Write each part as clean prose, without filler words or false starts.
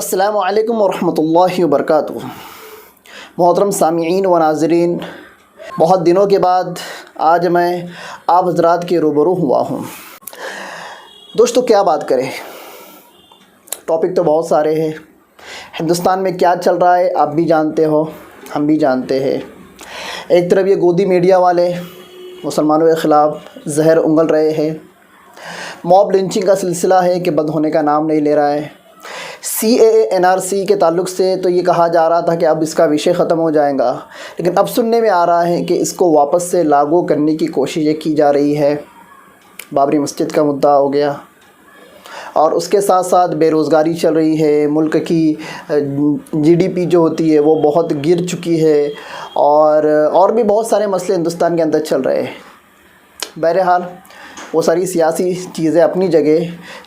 السلام علیکم ورحمۃ اللہ وبرکاتہ۔ محترم سامعین و ناظرین، بہت دنوں کے بعد آج میں آپ حضرات کے روبرو ہوا ہوں۔ دوستو کیا بات کریں، ٹاپک تو بہت سارے ہیں۔ ہندوستان میں کیا چل رہا ہے آپ بھی جانتے ہو، ہم بھی جانتے ہیں۔ ایک طرف یہ گودی میڈیا والے مسلمانوں کے خلاف زہر انگل رہے ہیں، موب لنچنگ کا سلسلہ ہے کہ بند ہونے کا نام نہیں لے رہا ہے۔ CAA NRC کے تعلق سے تو یہ کہا جا رہا تھا کہ اب اس کا وشے ختم ہو جائے گا، لیکن اب سننے میں آ رہا ہے کہ اس کو واپس سے لاگو کرنے کی کوششیں کی جا رہی ہے۔ بابری مسجد کا مدعا ہو گیا، اور اس کے ساتھ ساتھ بے روزگاری چل رہی ہے، ملک کی GDP جو ہوتی ہے وہ بہت گر چکی ہے، اور بھی بہت سارے مسئلے ہندوستان کے اندر چل رہے ہیں۔ بہرحال وہ ساری سیاسی چیزیں اپنی جگہ،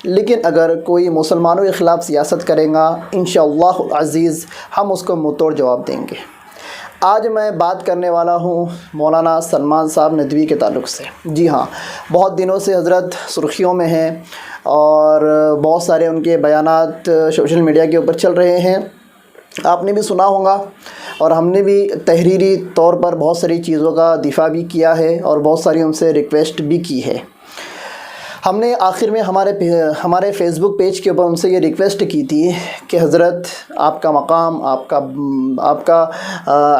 لیکن اگر کوئی مسلمانوں کے خلاف سیاست کرے گا انشاءاللہ العزیز ہم اس کو منہ توڑ جواب دیں گے۔ آج میں بات کرنے والا ہوں مولانا سلمان صاحب ندوی کے تعلق سے۔ جی ہاں، بہت دنوں سے حضرت سرخیوں میں ہیں اور بہت سارے ان کے بیانات سوشل میڈیا کے اوپر چل رہے ہیں۔ آپ نے بھی سنا ہوگا، اور ہم نے بھی تحریری طور پر بہت ساری چیزوں کا دفاع بھی کیا ہے اور بہت ساری ان سے ریکویسٹ بھی کی ہے۔ ہم نے آخر میں ہمارے فیس بک پیج کے اوپر ان سے یہ ریکویسٹ کی تھی کہ حضرت آپ کا مقام، آپ کا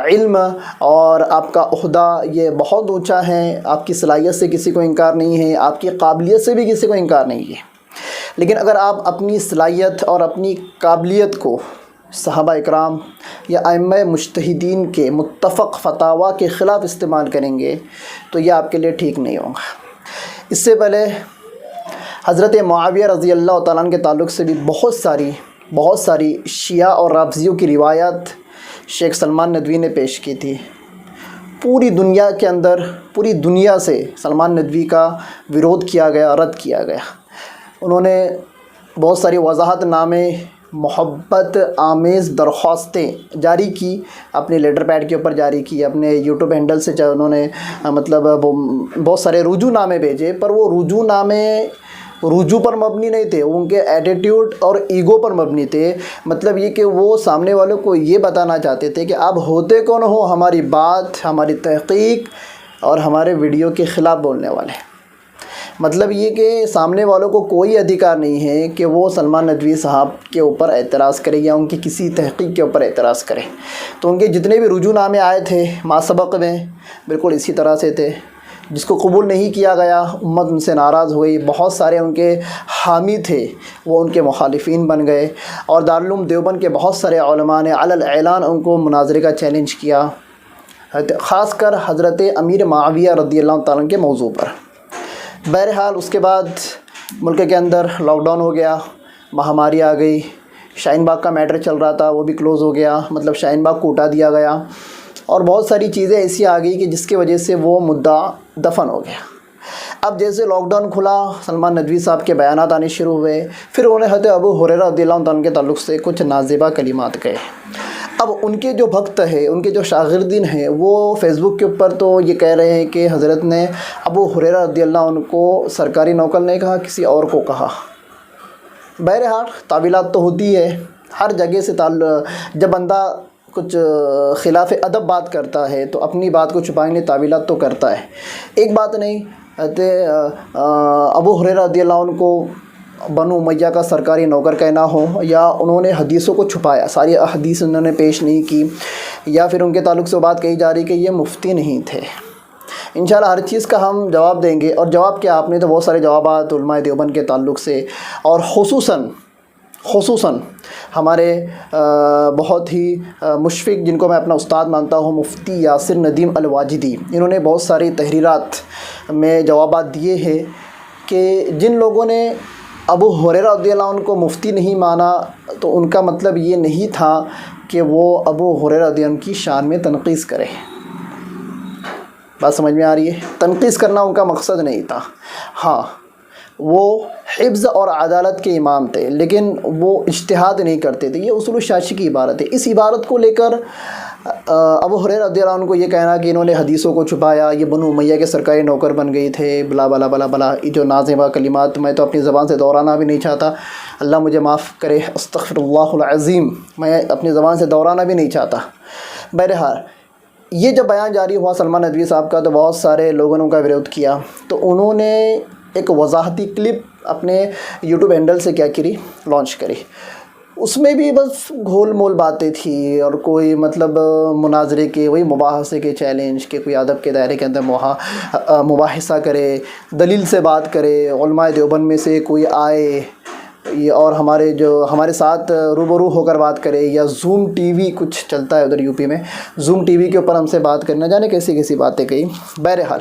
علم اور آپ کا عہدہ یہ بہت اونچا ہے، آپ کی صلاحیت سے کسی کو انکار نہیں ہے، آپ کی قابلیت سے بھی کسی کو انکار نہیں ہے، لیکن اگر آپ اپنی صلاحیت اور اپنی قابلیت کو صحابہ اکرام یا ائمہ مجتہدین کے متفق فتاویٰ کے خلاف استعمال کریں گے تو یہ آپ کے لیے ٹھیک نہیں ہوگا۔ اس سے پہلے حضرت معاویہ رضی اللہ تعالیٰ عنہ کے تعلق سے بھی بہت ساری شیعہ اور رافضیوں کی روایات شیخ سلمان ندوی نے پیش کی تھی۔ پوری دنیا کے اندر، پوری دنیا سے سلمان ندوی کا ویرودھ کیا گیا، رد کیا گیا۔ انہوں نے بہت ساری وضاحت نامے، محبت آمیز درخواستیں جاری کی، اپنے لیٹر پیڈ کے اوپر جاری کی، اپنے یوٹیوب ہینڈل سے انہوں نے بہت سارے رجوع نامے بھیجے، پر وہ رجوع نامے رجوع پر مبنی نہیں تھے، ان کے ایٹیٹیوڈ اور ایگو پر مبنی تھے۔ مطلب یہ کہ وہ سامنے والوں کو یہ بتانا چاہتے تھے کہ آپ ہوتے کون ہو، ہماری بات، ہماری تحقیق اور ہمارے ویڈیو کے خلاف بولنے والے۔ مطلب یہ کہ سامنے والوں کو کوئی ادھیکار نہیں ہے کہ وہ سلمان ندوی صاحب کے اوپر اعتراض کرے یا ان کی کسی تحقیق کے اوپر اعتراض کرے۔ تو ان کے جتنے بھی رجوع نامے آئے تھے ما سبق میں بالکل اسی طرح سے تھے۔ جس کو قبول نہیں کیا گیا، امت ان سے ناراض ہوئی، بہت سارے ان کے حامی تھے وہ ان کے مخالفین بن گئے، اور دارالعلوم دیوبند کے بہت سارے علماء نے علی الاعلان ان کو مناظرے کا چیلنج کیا، خاص کر حضرت امیر معاویہ رضی اللہ تعالیٰ عنہ کے موضوع پر۔ بہرحال اس کے بعد ملک کے اندر لاک ڈاؤن ہو گیا، مہاماری آ گئی، شاہین باغ کا میٹر چل رہا تھا وہ بھی کلوز ہو گیا، مطلب شاہین باغ کو اٹھا دیا گیا، اور بہت ساری چیزیں ایسی آ گئی کہ جس کی وجہ سے وہ مدعا دفن ہو گیا۔ اب جیسے لاک ڈاؤن کھلا، سلمان ندوی صاحب کے بیانات آنے شروع ہوئے، پھر انہوں نے حضرت ابو ہریرہ رضی اللہ عنہ کے تعلق سے کچھ نازیبا کلمات کہے۔ اب ان کے جو بھکت ہیں، ان کے جو شاگردین ہیں، وہ فیس بک کے اوپر تو یہ کہہ رہے ہیں کہ حضرت نے ابو ہریرہ رضی اللہ عنہ کو سرکاری نوکر نہیں کہا، کسی اور کو کہا۔ بہرحال تعویلات تو ہوتی ہے ہر جگہ سے، جب بندہ کچھ خلاف ادب بات کرتا ہے تو اپنی بات کو چھپانے تعویلات تو کرتا ہے۔ ایک بات نہیں، ابو ہریرہ رضی اللہ عنہ کو بنو امیہ کا سرکاری نوکر کہنا ہو، یا انہوں نے حدیثوں کو چھپایا، ساری احادیث انہوں نے پیش نہیں کی، یا پھر ان کے تعلق سے بات کہی جا رہی کہ یہ مفتی نہیں تھے۔ انشاءاللہ ہر چیز کا ہم جواب دیں گے، اور جواب کیا، آپ نے تو بہت سارے جوابات علماء دیوبند کے تعلق سے، اور خصوصاً ہمارے بہت ہی مشفق، جن کو میں اپنا استاد مانتا ہوں، مفتی یاسر ندیم الواجدی، انہوں نے بہت ساری تحریرات میں جوابات دیے ہیں کہ جن لوگوں نے ابو ہریرہ رضی اللہ عنہ کو مفتی نہیں مانا تو ان کا مطلب یہ نہیں تھا کہ وہ ابو ہریرہ رضی اللہ عنہ کی شان میں تنقیص کرے۔ بات سمجھ میں آ رہی ہے؟ تنقیص کرنا ان کا مقصد نہیں تھا۔ ہاں، وہ حفظ اور عدالت کے امام تھے، لیکن وہ اجتہاد نہیں کرتے تھے۔ یہ اصول الشاشی کی عبارت ہے۔ اس عبارت کو لے کر ابو ہریرہ رضی اللہ عنہ کو یہ کہنا کہ انہوں نے حدیثوں کو چھپایا، یہ بنو امیہ کے سرکاری نوکر بن گئے تھے، بلا بلا بلا بلا، یہ جو نازیبہ کلمات میں تو اپنی زبان سے دہرانا بھی نہیں چاہتا، اللہ مجھے معاف کرے، استغفر اللہ العظیم، میں اپنی زبان سے دہرانا بھی نہیں چاہتا۔ بہرحال یہ جب بیان جاری ہوا سلمان ندوی صاحب کا، تو بہت سارے لوگوں نے ان کا ورودھ کیا، تو انہوں نے ایک وضاحتی کلپ اپنے یوٹیوب ہینڈل سے کیا کری، لانچ کری۔ اس میں بھی بس گھول مول باتیں تھی، اور کوئی مطلب مناظرے کے، وہی مباحثے کے چیلنج کے، کوئی ادب کے دائرے کے اندر مباحثہ کرے، دلیل سے بات کرے، علماء دیوبند میں سے کوئی آئے اور ہمارے ساتھ روبرو ہو کر بات کرے، یا زوم ٹی وی کچھ چلتا ہے ادھر یو پی میں، زوم ٹی وی کے اوپر ہم سے بات کرنا، جانے کیسی کیسی باتیں کہی۔ بہرحال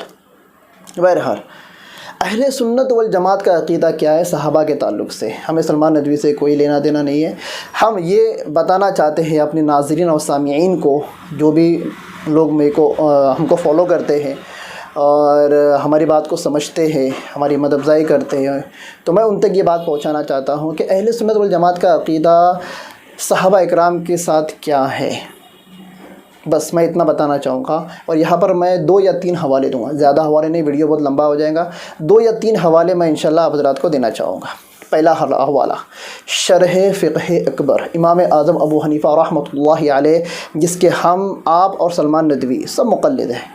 اہل سنت والجماعت کا عقیدہ کیا ہے صحابہ کے تعلق سے؟ ہمیں سلمان ندوی سے کوئی لینا دینا نہیں ہے۔ ہم یہ بتانا چاہتے ہیں اپنے ناظرین اور سامعین کو، جو بھی لوگ ہم کو فالو کرتے ہیں اور ہماری بات کو سمجھتے ہیں، ہماری مدد افزائی کرتے ہیں، تو میں ان تک یہ بات پہنچانا چاہتا ہوں کہ اہل سنت والجماعت کا عقیدہ صحابہ اکرام کے ساتھ کیا ہے۔ بس میں اتنا بتانا چاہوں گا، اور یہاں پر میں 2 یا 3 حوالے دوں گا، زیادہ حوالے نہیں، ویڈیو بہت لمبا ہو جائے گا۔ 2 یا 3 حوالے میں انشاءاللہ آپ حضرات کو دینا چاہوں گا۔ پہلا حوالہ شرح فقہ اکبر، امام اعظم ابو حنیفہ رحمۃ اللہ علیہ، جس کے آپ اور سلمان ندوی سب مقلد ہیں،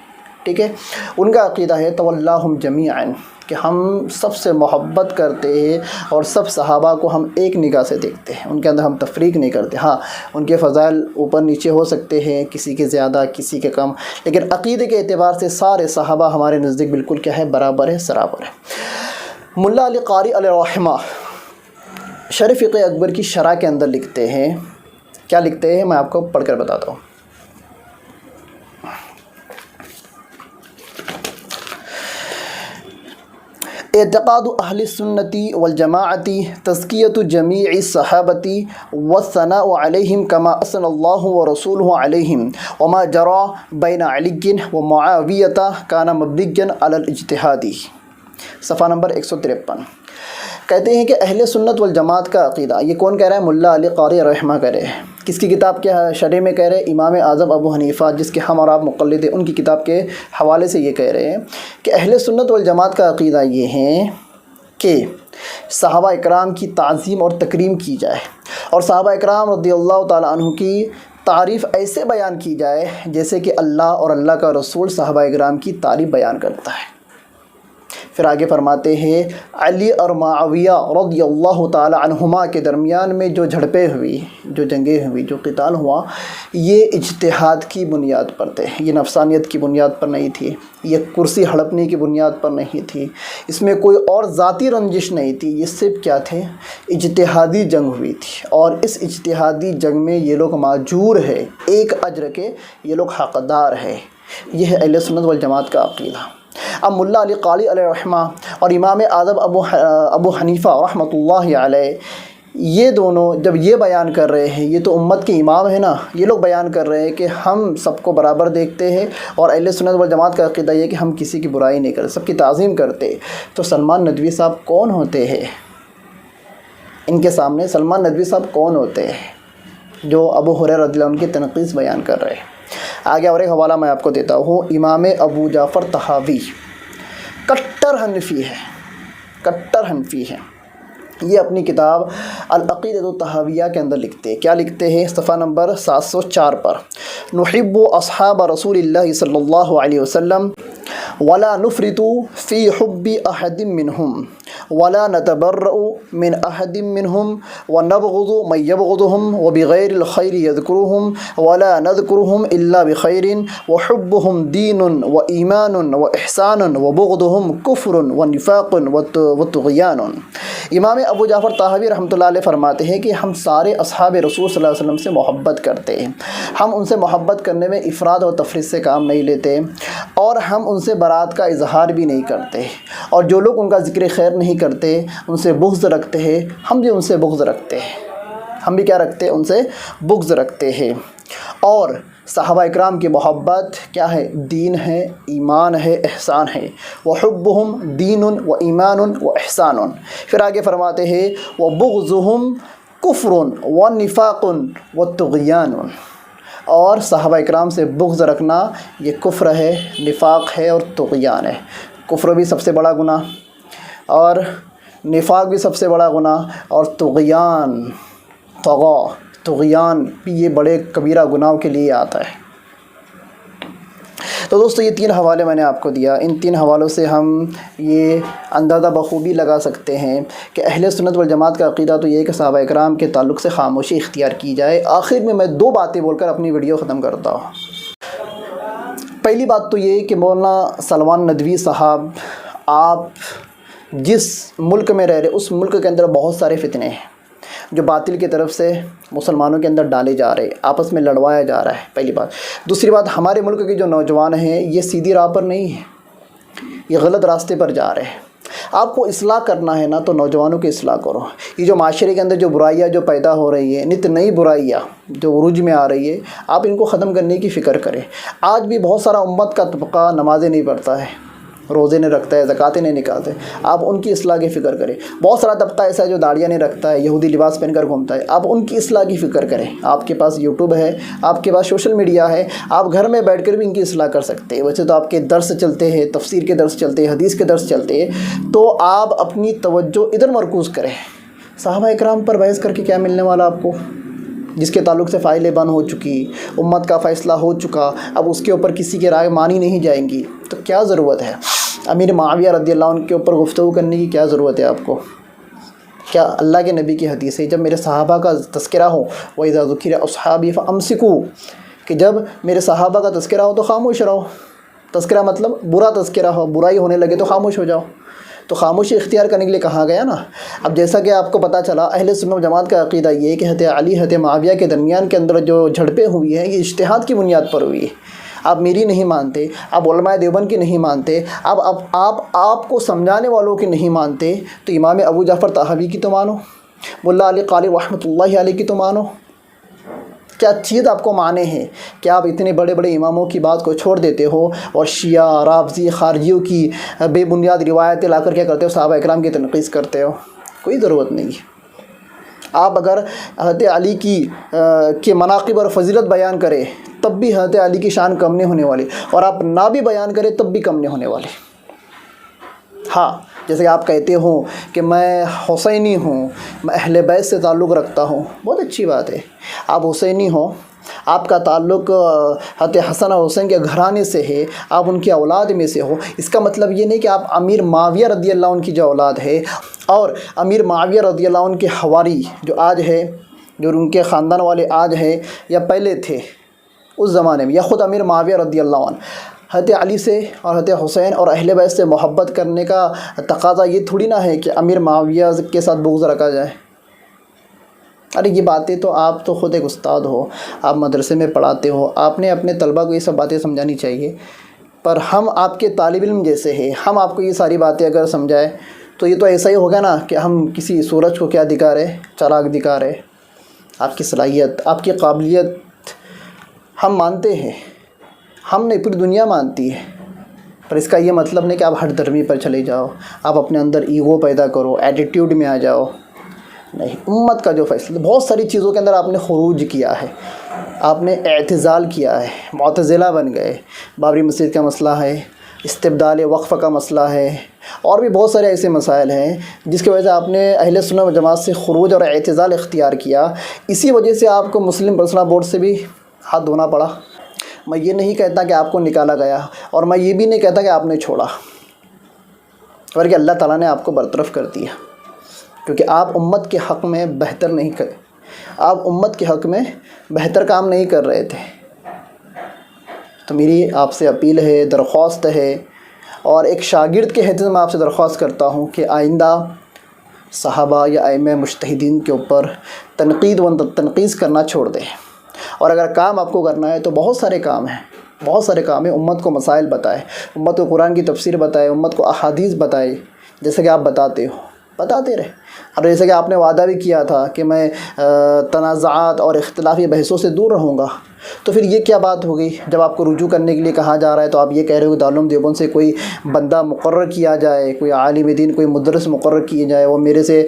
ٹھیک ہے۔ ان کا عقیدہ ہے تولاہم جمیعا، کہ ہم سب سے محبت کرتے ہیں اور سب صحابہ کو ہم ایک نگاہ سے دیکھتے ہیں، ان کے اندر ہم تفریق نہیں کرتے۔ ہاں، ان کے فضائل اوپر نیچے ہو سکتے ہیں، کسی کے زیادہ کسی کے کم، لیکن عقیدے کے اعتبار سے سارے صحابہ ہمارے نزدیک بالکل کیا ہے، برابر ہے، سرابر ہے۔ ملا علی قاری علیہ رحمہ شرح فقہ اکبر کی شرح کے اندر لکھتے ہیں، کیا لکھتے ہیں میں آپ کو پڑھ کر بتاتا ہوں۔ اعتقاد اہل سنتی والجماعتی تزکیۃ جمیع الصحابتی والثناء علیہم کما اثنى اللہ ورسولہ علیہم وما جرى بین علی ومعاویۃ کان مبنیا علی الاجتہاد۔ صفحہ نمبر 153۔ کہتے ہیں کہ اہل سنت والجماعت کا عقیدہ، یہ کون کہہ رہا ہے؟ ملا علی قاری رحمہ کہہ رہے ہیں۔ کس کی کتاب کے شرح میں کہہ رہے ہیں؟ امام اعظم ابو حنیفہ، جس کے ہم اور آپ مقلد ہیں، ان کی کتاب کے حوالے سے یہ کہہ رہے ہیں کہ اہل سنت والجماعت کا عقیدہ یہ ہے کہ صحابہ اکرام کی تعظیم اور تکریم کی جائے، اور صحابہ اکرام رضی اللہ تعالیٰ عنہ کی تعریف ایسے بیان کی جائے جیسے کہ اللہ اور اللہ کا رسول صحابہ اکرام کی تعریف بیان کرتا ہے۔ پھر آگے فرماتے ہیں علی اور معاویہ رضی اللہ تعالی عنہما کے درمیان میں جو جھڑپیں ہوئی، جو جنگیں ہوئی، جو قتال ہوا، یہ اجتہاد کی بنیاد پر تھے، یہ نفسانیت کی بنیاد پر نہیں تھی، یہ کرسی ہڑپنے کی بنیاد پر نہیں تھی، اس میں کوئی اور ذاتی رنجش نہیں تھی، یہ صرف کیا تھے؟ اجتہادی جنگ ہوئی تھی، اور اس اجتہادی جنگ میں یہ لوگ معجور ہے، ایک اجر کے یہ لوگ حقدار ہے۔ یہ ہے اہل سنت والجماعت کا عقیدہ۔ اب ملا علی قاری علیہ رحمہ اور امام اعظم ابو حنیفہ رحمۃ اللہ علیہ، یہ دونوں جب یہ بیان کر رہے ہیں، یہ تو امت کے امام ہیں نا، یہ لوگ بیان کر رہے ہیں کہ ہم سب کو برابر دیکھتے ہیں، اور اہل سنت والجماعت کا عقیدہ یہ کہ ہم کسی کی برائی نہیں کرتے، سب کی تعظیم کرتے۔ تو سلمان ندوی صاحب کون ہوتے ہیں؟ ان کے سامنے سلمان ندوی صاحب کون ہوتے ہیں جو ابو ہریرہ رضی اللہ عنہ کی تنقیص بیان کر رہے ہیں؟ آگے اور ایک حوالہ میں آپ کو دیتا ہوں۔ امام ابو جعفر طحاوی کٹر حنفی ہے، یہ اپنی کتاب العقیدۃ الطحاویہ کے اندر لکھتے ہیں، کیا لکھتے ہیں؟ صفحہ نمبر 704 پر، نحب اصحاب رسول اللہ صلی اللہ علیہ وسلم ولا نفرط فی حب احد منہم ولا نتبرأ من احد منہم ونبغض من یبغضهم وبغیر الخیر یذکرهم ولا نذکرهم الا بخیر وحبهم دین وایمان واحسان وبغضهم کفر ونفاق وطغیان۔ امام ابو جعفر طحاوی رحمۃ اللہ علیہ فرماتے ہیں کہ ہم سارے اصحاب رسول صلی اللہ علیہ وسلم سے محبت کرتے ہیں، ہم ان سے محبت کرنے میں افراد اور تفریط سے کام نہیں لیتے، اور ہم ان سے برات کا اظہار بھی نہیں کرتے، اور جو لوگ ان کا ذکر خیر نہیں کرتے ان سے بغض رکھتے ہیں، ہم بھی ان سے بغض رکھتے ہیں، ہم بھی کیا رکھتے ہیں؟ ان سے بغض رکھتے ہیں۔ اور صحابہ اکرام کی محبت کیا ہے؟ دین ہے، ایمان ہے، احسان ہے۔ وحبہم دین و ایمان و احسان۔ پھر آگے فرماتے ہیں وبغضہم کفر و نفاق و طغیان۔ اور صحابہ اکرام سے بغض رکھنا یہ کفر ہے، نفاق ہے اور طغیان ہے۔ کفر بھی سب سے بڑا گناہ اور نفاق بھی سب سے بڑا گناہ، اور طغیان بھی یہ بڑے کبیرہ گناہوں کے لیے آتا ہے۔ تو دوستو یہ 3 حوالے میں نے آپ کو دیا، ان 3 حوالوں سے ہم یہ اندازہ بخوبی لگا سکتے ہیں کہ اہل سنت والجماعت کا عقیدہ تو یہ ہے کہ صحابہ اکرام کے تعلق سے خاموشی اختیار کی جائے۔ آخر میں 2 باتیں بول کر اپنی ویڈیو ختم کرتا ہوں۔ پہلی بات تو یہ کہ مولانا سلمان ندوی صاحب، آپ جس ملک میں رہ رہے اس ملک کے اندر بہت سارے فتنے ہیں جو باطل کی طرف سے مسلمانوں کے اندر ڈالے جا رہے، آپس میں لڑوایا جا رہا ہے، پہلی بات۔ دوسری بات، ہمارے ملک کے جو نوجوان ہیں یہ سیدھی راہ پر نہیں ہیں، یہ غلط راستے پر جا رہے ہیں۔ آپ کو اصلاح کرنا ہے نا تو نوجوانوں کی اصلاح کرو۔ یہ جو معاشرے کے اندر جو برائیاں جو پیدا ہو رہی ہے، نت نئی برائیاں جو عروج میں آ رہی ہے، آپ ان کو ختم کرنے کی فکر کریں۔ آج بھی بہت سارا امت کا طبقہ نمازیں نہیں پڑھتا ہے، روزے نہیں رکھتا ہے، زکاتیں نہیں نکالتے، آپ ان کی اصلاح کی فکر کریں۔ بہت سارا طبقہ ایسا ہے جو داڑیاں نہیں رکھتا ہے، یہودی لباس پہن کر گھومتا ہے، آپ ان کی اصلاح کی فکر کریں۔ آپ کے پاس یوٹیوب ہے، آپ کے پاس سوشل میڈیا ہے، آپ گھر میں بیٹھ کر بھی ان کی اصلاح کر سکتے ہیں۔ ویسے تو آپ کے درس چلتے ہیں، تفسیر کے درس چلتے ہیں، حدیث کے درس چلتے ہیں، تو آپ اپنی توجہ ادھر مرکوز کریں۔ صحابہ اکرام پر بحث کر کے کیا ملنے والا آپ کو؟ جس کے تعلق سے فائلیں بند ہو چکی، امت کا فیصلہ ہو چکا، اب اس کے اوپر کسی کی رائے مانی نہیں جائیں گی، تو کیا ضرورت ہے امیر معاویہ رضی اللہ عنہ کے اوپر گفتگو کرنے کی؟ کیا ضرورت ہے آپ کو؟ کیا اللہ کے نبی کی حدیث ہے جب میرے صحابہ کا تذکرہ ہو وَإِذَا ذُكِرَ أَصْحَابِي فَأَمْسِكُوا، کہ جب میرے صحابہ کا تذکرہ ہو تو خاموش رہو۔ تذکرہ مطلب برا تذکرہ ہو، برائی ہونے لگے تو خاموش ہو جاؤ۔ تو خاموشی اختیار کرنے کے لیے کہا گیا نا۔ اب جیسا کہ آپ کو پتہ چلا، اہل سنت و جماعت کا عقیدہ یہ ہے کہ حضرت علی حضرت معاویہ کے درمیان کے اندر جو جھڑپیں ہوئی ہیں یہ اجتہاد کی بنیاد پر ہوئی ہے۔ آپ میری نہیں مانتے، آپ علماء دیوبند کی نہیں مانتے، آپ کو سمجھانے والوں کی نہیں مانتے، تو امام ابو جعفر طحاوی کی تو مانو، ملا علی قاری رحمۃ اللہ علیہ کی تو مانو۔ کیا چیز آپ کو مانے ہیں کہ آپ اتنے بڑے بڑے اماموں کی بات کو چھوڑ دیتے ہو اور شیعہ، رافضی، خارجیوں کی بے بنیاد روایتیں لا کر کیا کرتے ہو؟ صحابہ اکرام کی تنقید کرتے ہو۔ کوئی ضرورت نہیں ہے۔ آپ اگر حضرت علی کی مناقب اور فضیلت بیان کرے تب بھی حضرت علی کی شان کم نہیں ہونے والی، اور آپ نہ بھی بیان کرے تب بھی کم نہیں ہونے والی۔ ہاں، جیسے کہ آپ کہتے ہو کہ میں حسینی ہوں، میں اہل بیت سے تعلق رکھتا ہوں، بہت اچھی بات ہے۔ آپ حسینی ہو، آپ کا تعلق حضرت حسن اور حسین کے گھرانے سے ہے، آپ ان کی اولاد میں سے ہو، اس کا مطلب یہ نہیں کہ آپ امیر معاویہ رضی اللہ عنہ کی جو اولاد ہے اور امیر معاویہ رضی اللہ عنہ کے حواری جو آج ہے، جو ان کے خاندان والے آج ہیں یا پہلے تھے اس زمانے میں، یا خود امیر معاویہ رضی اللہ عنہ، حضرت علی سے اور حضرت حسین اور اہل بیت سے محبت کرنے کا تقاضا یہ تھوڑی نہ ہے کہ امیر معاویہ کے ساتھ بغض رکھا جائے۔ ارے یہ باتیں تو آپ تو خود ایک استاد ہو، آپ مدرسے میں پڑھاتے ہو، آپ نے اپنے طلبہ کو یہ سب باتیں سمجھانی چاہیے، پر ہم آپ کے طالب علم جیسے ہیں، ہم آپ کو یہ ساری باتیں اگر سمجھائیں تو یہ تو ایسا ہی ہوگا نا کہ ہم کسی سورج کو کیا دکھا رہے، چراغ دکھا رہے۔ آپ کی صلاحیت، آپ کی قابلیت ہم مانتے ہیں، ہم نہیں، پوری دنیا مانتی ہے، پر اس کا یہ مطلب نہیں کہ آپ ہٹ دھرمی پر چلے جاؤ، آپ اپنے اندر ایگو پیدا کرو، ایٹیٹیوڈ میں آ جاؤ۔ نہیں، امت کا جو فیصلہ، بہت ساری چیزوں کے اندر آپ نے خروج کیا ہے، آپ نے اعتزال کیا ہے، معتزلہ بن گئے۔ بابری مسجد کا مسئلہ ہے، استبدال وقف کا مسئلہ ہے، اور بھی بہت سارے ایسے مسائل ہیں جس کی وجہ سے آپ نے اہل سنت و جماعت سے خروج اور اعتزال اختیار کیا۔ اسی وجہ سے آپ کو مسلم پرسنل بورڈ سے بھی ہاتھ دھونا پڑا۔ میں یہ نہیں کہتا کہ آپ کو نکالا گیا، اور میں یہ بھی نہیں کہتا کہ آپ نے چھوڑا، بلکہ اللہ تعالیٰ نے آپ کو برطرف کر دیا، کیونکہ آپ امت کے حق میں بہتر نہیں کرے، آپ امت کے حق میں بہتر کام نہیں کر رہے تھے۔ تو میری آپ سے اپیل ہے، درخواست ہے، اور ایک شاگرد کے حیثیت میں آپ سے درخواست کرتا ہوں کہ آئندہ صحابہ یا ائمہ مجتہدین کے اوپر تنقید کرنا چھوڑ دیں، اور اگر کام آپ کو کرنا ہے تو بہت سارے کام ہیں، بہت سارے کام ہیں۔ امت کو مسائل بتائے، امت کو قرآن کی تفسیر بتائے، امت کو احادیث بتائے، جیسے کہ آپ بتاتے ہو۔ بتاتے رہے. اور جیسے کہ آپ نے وعدہ بھی کیا تھا کہ میں تنازعات اور اختلافی بحثوں سے دور رہوں گا، تو پھر یہ کیا بات ہو گئی؟ جب آپ کو رجوع کرنے کے لیے کہا جا رہا ہے تو آپ یہ کہہ رہے ہو کہ دارالعلوم دیوبند سے کوئی بندہ مقرر کیا جائے، کوئی عالم دین، کوئی مدرس مقرر کیے جائے، وہ میرے سے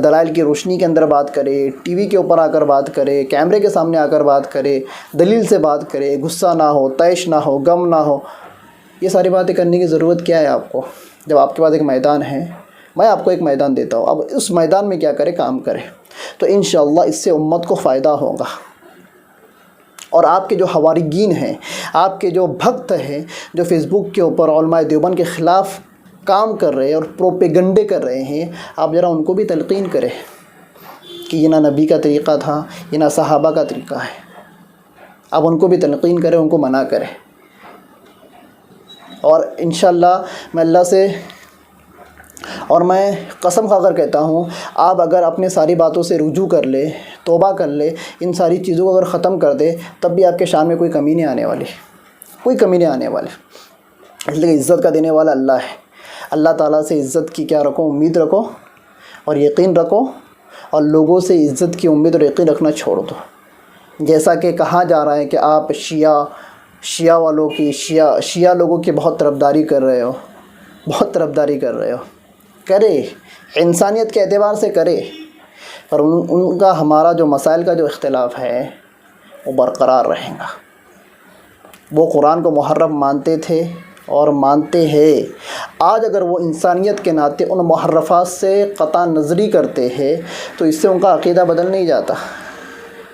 دلائل کی روشنی کے اندر بات کرے، ٹی وی کے اوپر آ کر بات کرے، کیمرے کے سامنے آ کر بات کرے، دلیل سے بات کرے، غصہ نہ ہو، طیش نہ ہو، غم نہ ہو. یہ ساری باتیں کرنے کی ضرورت کیا ہے آپ کو، جب آپ کے پاس ایک میدان ہے؟ میں آپ کو ایک میدان دیتا ہوں، اب اس میدان میں کیا کرے؟ کام کرے. تو انشاءاللہ اس سے امت کو فائدہ ہوگا. اور آپ کے جو حواریین ہیں، آپ کے جو بھکت ہیں، جو فیس بک کے اوپر علماء دیوبند کے خلاف کام کر رہے ہیں اور پروپیگنڈے کر رہے ہیں، آپ ذرا ان کو بھی تلقین کریں کہ یہ نہ نبی کا طریقہ تھا، یہ نہ صحابہ کا طریقہ ہے. آپ ان کو بھی تلقین کریں، ان کو منع کریں. اور انشاءاللہ میں اللہ سے اور میں قسم کھا کر کہتا ہوں، آپ اگر اپنے ساری باتوں سے رجوع کر لے، توبہ کر لے، ان ساری چیزوں کو اگر ختم کر دے، تب بھی آپ کے شان میں کوئی کمی نہیں آنے والی، کوئی کمی نہیں آنے والی. اس لیے عزت کا دینے والا اللہ ہے. اللہ تعالیٰ سے عزت کی کیا رکھو؟ امید رکھو اور یقین رکھو، اور لوگوں سے عزت کی امید اور یقین رکھنا چھوڑ دو. جیسا کہ کہا جا رہا ہے کہ آپ شیعہ والوں کی شیعہ لوگوں کی بہت طرفداری کر رہے ہو، بہت طرفداری کر رہے ہو. کرے، انسانیت کے اعتبار سے کرے، پر ان کا ہمارا جو مسائل کا جو اختلاف ہے وہ برقرار رہے گا. وہ قرآن کو محرف مانتے تھے اور مانتے ہیں. آج اگر وہ انسانیت کے ناطے ان محرفات سے قطع نظری کرتے ہیں تو اس سے ان کا عقیدہ بدل نہیں جاتا.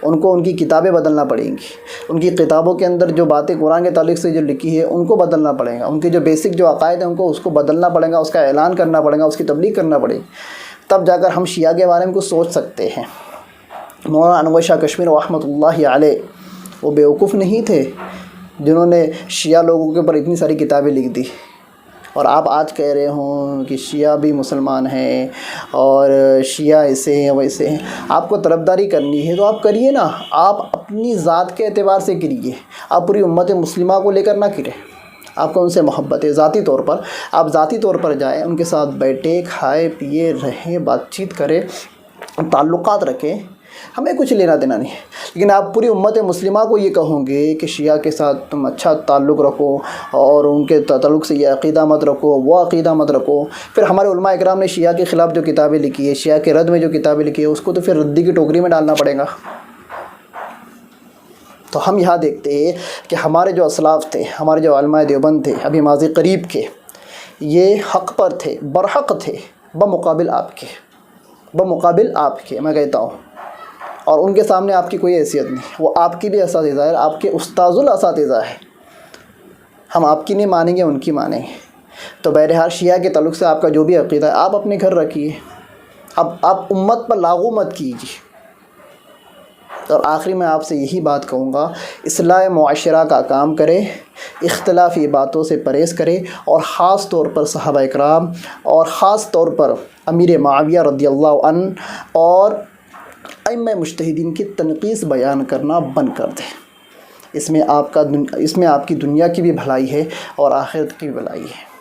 ان کو ان کی کتابیں بدلنا پڑیں گی. ان کی کتابوں کے اندر جو باتیں قرآن کے تعلق سے جو لکھی ہے ان کو بدلنا پڑے گا. ان کے جو بیسک جو عقائد ہیں ان کو اس کو بدلنا پڑے گا، اس کا اعلان کرنا پڑے گا، اس کی تبلیغ کرنا پڑے گی. تب جا کر ہم شیعہ کے بارے میں کچھ سوچ سکتے ہیں. مولانا انور شاہ کشمیر رحمۃ اللہ علیہ وہ بیوقوف نہیں تھے جنہوں نے شیعہ لوگوں کے اوپر اتنی ساری کتابیں لکھ دی. اور آپ آج کہہ رہے ہوں کہ شیعہ بھی مسلمان ہیں اور شیعہ ایسے ہیں ویسے ہیں. آپ کو طرفداری کرنی ہے تو آپ کریے نا، آپ اپنی ذات کے اعتبار سے کریے. آپ پوری امت مسلمہ کو لے کر نہ کریں. آپ کو ان سے محبت ہے ذاتی طور پر، آپ ذاتی طور پر جائیں، ان کے ساتھ بیٹھے، کھائے پیے، رہیں، بات چیت کریں، تعلقات رکھیں. ہمیں کچھ لینا دینا نہیں ہے. لیکن آپ پوری امت مسلمہ کو یہ کہوں گے کہ شیعہ کے ساتھ تم اچھا تعلق رکھو اور ان کے تعلق سے یہ عقیدہ مت رکھو، وہ عقیدہ مت رکھو. پھر ہمارے علماء اکرام نے شیعہ کے خلاف جو کتابیں لکھی ہے، شیعہ کے رد میں جو کتابیں لکھی ہے، اس کو تو پھر ردی کی ٹوکری میں ڈالنا پڑے گا. تو ہم یہاں دیکھتے ہیں کہ ہمارے جو اسلاف تھے، ہمارے جو علماء دیوبند تھے ابھی ماضی قریب کے، یہ حق پر تھے، برحق تھے، بمقابل آپ کے میں کہتا ہوں. اور ان کے سامنے آپ کی کوئی حیثیت نہیں. وہ آپ کی بھی اساتذہ ہے، آپ کے استاذ الاساتذہ ہے. ہم آپ کی نہیں مانیں گے، ان کی مانیں گے. تو بہرحال شیعہ کے تعلق سے آپ کا جو بھی عقیدہ ہے آپ اپنے گھر رکھیے. اب آپ امت پر لاگو مت کیجیے. اور آخری میں آپ سے یہی بات کہوں گا، اصلاح معاشرہ کا کام کرے، اختلافی باتوں سے پرہیز کرے، اور خاص طور پر صحابہ اکرام اور خاص طور پر امیر معاویہ رضی اللہ عنہ اور ائمہ مجتہدین کی تنقیص بیان کرنا بند کر دیں. اس میں آپ کی دنیا کی بھی بھلائی ہے اور آخرت کی بھی بھلائی ہے.